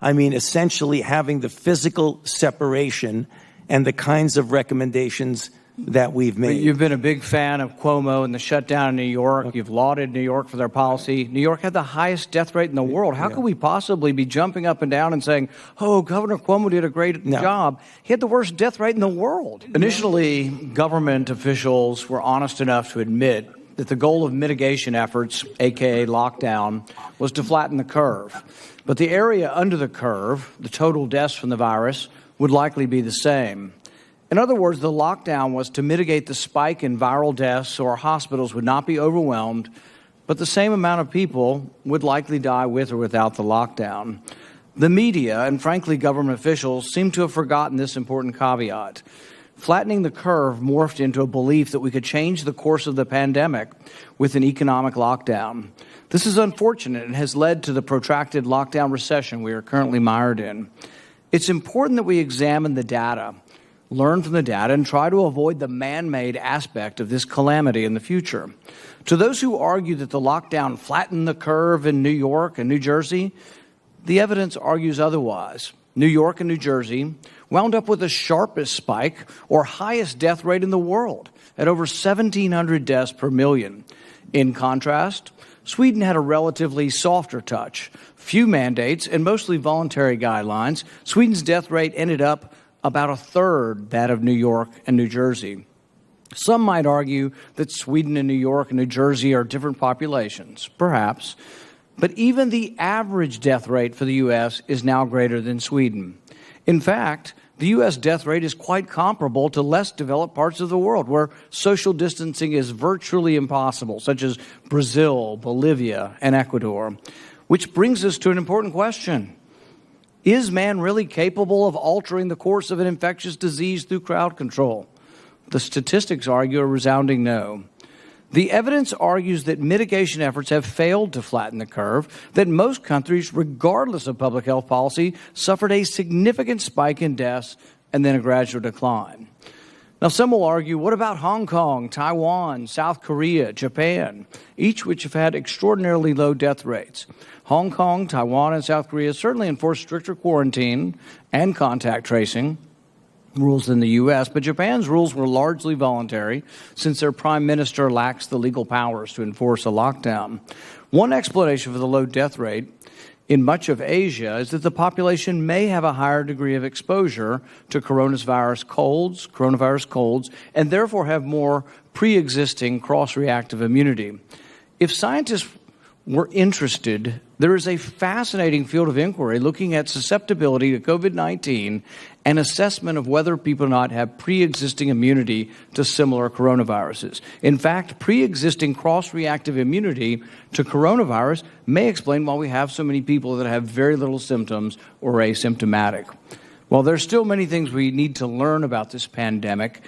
I mean, essentially having the physical separation and the kinds of recommendations that we've made. But you've been a big fan of Cuomo and the shutdown in New York. Okay. You've lauded New York for their policy. New York had the highest death rate in the world. How could we possibly be jumping up and down and saying, oh, Governor Cuomo did a great job? He had the worst death rate in the world. Initially, government officials were honest enough to admit that the goal of mitigation efforts, a.k.a. lockdown, was to flatten the curve. But the area under the curve, the total deaths from the virus, would likely be the same. In other words, the lockdown was to mitigate the spike in viral deaths so our hospitals would not be overwhelmed, but the same amount of people would likely die with or without the lockdown. The media and, frankly, government officials seem to have forgotten this important caveat. Flattening the curve morphed into a belief that we could change the course of the pandemic with an economic lockdown. This is unfortunate and has led to the protracted lockdown recession we are currently mired in. It's important that we examine the data, learn from the data, and try to avoid the man-made aspect of this calamity in the future. To those who argue that the lockdown flattened the curve in New York and New Jersey, the evidence argues otherwise. New York and New Jersey wound up with the sharpest spike or highest death rate in the world at over 1,700 deaths per million. In contrast, Sweden had a relatively softer touch. Few mandates and mostly voluntary guidelines. Sweden's death rate ended up about a third that of New York and New Jersey. Some might argue that Sweden and New York and New Jersey are different populations, perhaps, but even the average death rate for the U.S. is now greater than Sweden. In fact, the U.S. death rate is quite comparable to less developed parts of the world where social distancing is virtually impossible, such as Brazil, Bolivia, and Ecuador, which brings us to an important question. Is man really capable of altering the course of an infectious disease through crowd control? The statistics argue a resounding no. The evidence argues that mitigation efforts have failed to flatten the curve, that most countries, regardless of public health policy, suffered a significant spike in deaths and then a gradual decline. Now, some will argue, what about Hong Kong, Taiwan, South Korea, Japan, each which have had extraordinarily low death rates? Hong Kong, Taiwan, and South Korea certainly enforce stricter quarantine and contact tracing rules than the U.S., but Japan's rules were largely voluntary since their prime minister lacks the legal powers to enforce a lockdown. One explanation for the low death rate in much of Asia is that the population may have a higher degree of exposure to coronavirus colds, and therefore have more pre-existing cross-reactive immunity. If scientists were interested, there is a fascinating field of inquiry looking at susceptibility to COVID-19 and assessment of whether people not have pre-existing immunity to similar coronaviruses. In fact, pre-existing cross-reactive immunity to coronavirus may explain why we have so many people that have very little symptoms or asymptomatic. While there's still many things we need to learn about this pandemic,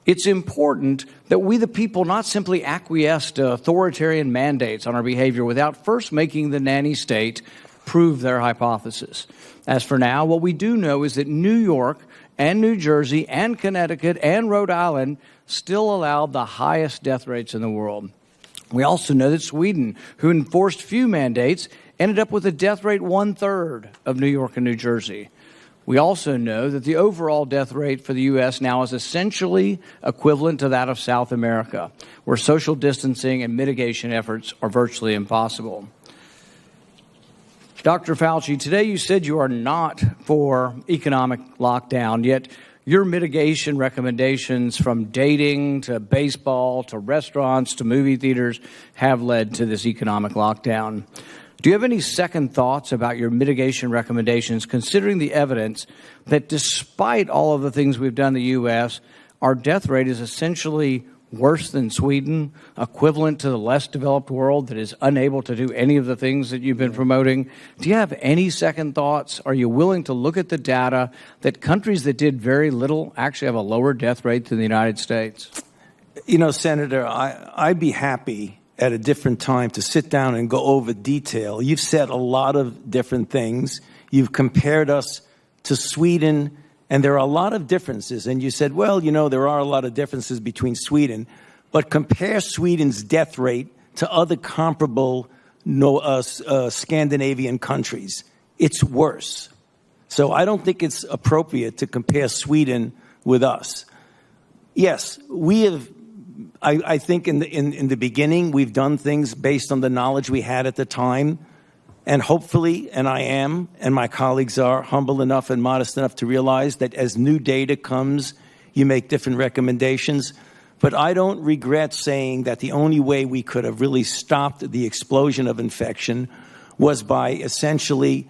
it's important that we, the people, not simply acquiesce to authoritarian mandates on our behavior without first making the nanny state prove their hypothesis. As for now, what we do know is that New York and New Jersey and Connecticut and Rhode Island still allowed the highest death rates in the world. We also know that Sweden, who enforced few mandates, ended up with a death rate 1/3 of New York and New Jersey. We also know that the overall death rate for the U.S. now is essentially equivalent to that of South America, where social distancing and mitigation efforts are virtually impossible. Dr. Fauci, today you said you are not for economic lockdown, yet your mitigation recommendations from dating to baseball to restaurants to movie theaters have led to this economic lockdown. Do you have any second thoughts about your mitigation recommendations, considering the evidence that despite all of the things we've done in the U.S., our death rate is essentially worse than Sweden, equivalent to the less developed world that is unable to do any of the things that you've been promoting? Do you have any second thoughts? Are you willing to look at the data that countries that did very little actually have a lower death rate than the United States? You know, Senator, I'd be happy at a different time to sit down and go over detail. You've said a lot of different things. You've compared us to Sweden, and there are a lot of differences. And you said, well, you know, there are a lot of differences between Sweden, but compare Sweden's death rate to other comparable Scandinavian countries. It's worse. So I don't think it's appropriate to compare Sweden with us. Yes, we have. I think in the beginning we've done things based on the knowledge we had at the time, and hopefully, and I am, and my colleagues are humble enough and modest enough to realize that as new data comes, you make different recommendations. But I don't regret saying that the only way we could have really stopped the explosion of infection was by essentially,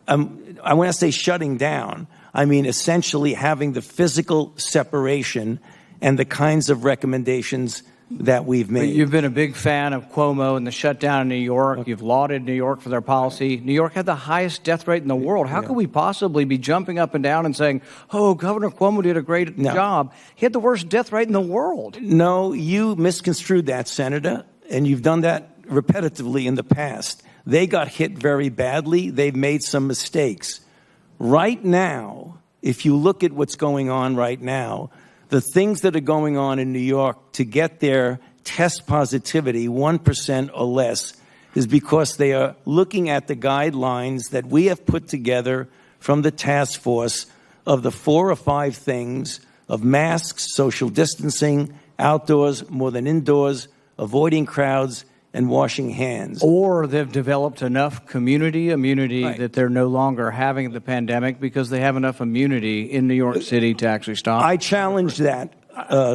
I want to say shutting down. I mean, essentially having the physical separation and the kinds of recommendations that we've made. You've been a big fan of Cuomo and the shutdown in New York. Okay. You've lauded New York for their policy. New York had the highest death rate in the world. How could we possibly be jumping up and down and saying, oh, Governor Cuomo did a great job? He had the worst death rate in the world. No, you misconstrued that, Senator, and you've done that repetitively in the past. They got hit very badly. They've made some mistakes. Right now, if you look at what's going on right now, the things that are going on in New York to get their test positivity 1% or less is because they are looking at the guidelines that we have put together from the task force of the 4 or 5 things of masks, social distancing, outdoors more than indoors, avoiding crowds, and washing hands. Or they've developed enough community immunity that they're no longer having the pandemic because they have enough immunity in New York City to actually stop. I challenge that,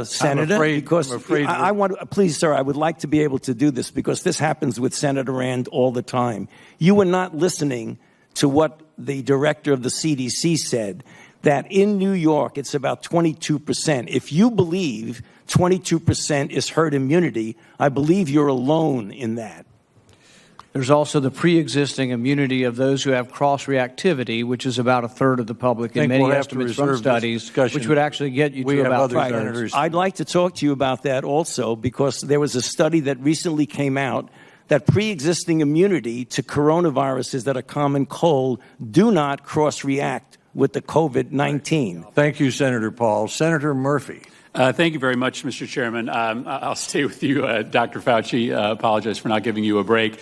Senator, because I want to, please, sir, I would like to be able to do this because this happens with Senator Rand all the time. You were not listening to what the director of the CDC said, that in New York it's about 22%. If you believe 22% is herd immunity, I believe you're alone in that. There's also the pre-existing immunity of those who have cross-reactivity, which is about a third of the public in many estimates from studies, which would actually get you to about 2/3. I'd like to talk to you about that also because there was a study that recently came out that pre-existing immunity to coronaviruses that are common cold do not cross-react with the COVID-19. Thank you, Senator Paul. Senator Murphy. Thank you very much, Mr. Chairman. I'll stay with you, Dr. Fauci. Apologize for not giving you a break.